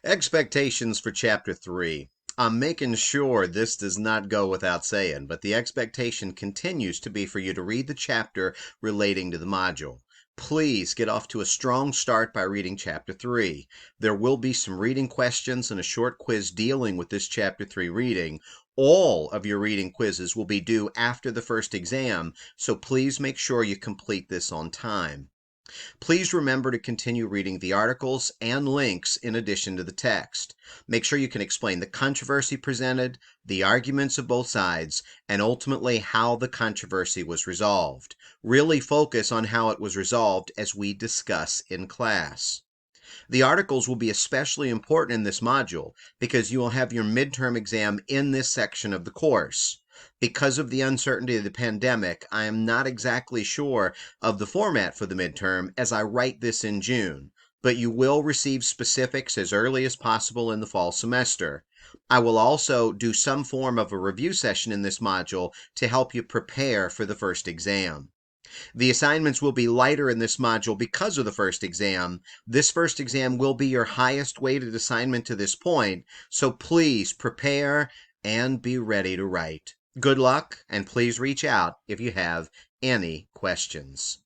Expectations for Chapter 3. I'm making sure this does not go without saying, but the expectation continues to be for you to read the chapter relating to the module. Please get off to a strong start by reading Chapter 3. There will be some reading questions and a short quiz dealing with this Chapter 3 reading. All of your reading quizzes will be due after the first exam, so please make sure you complete this on time. Please remember to continue reading the articles and links in addition to the text. Make sure you can explain the controversy presented, the arguments of both sides, and ultimately how the controversy was resolved. Really focus on how it was resolved as we discuss in class. The articles will be especially important in this module because you will have your midterm exam in this section of the course. Because of the uncertainty of the pandemic, I am not exactly sure of the format for the midterm as I write this in June, but you will receive specifics as early as possible in the fall semester. I will also do some form of a review session in this module to help you prepare for the first exam. The assignments will be lighter in this module because of the first exam. This first exam will be your highest weighted assignment to this point, so please prepare and be ready to write. Good luck, and please reach out if you have any questions.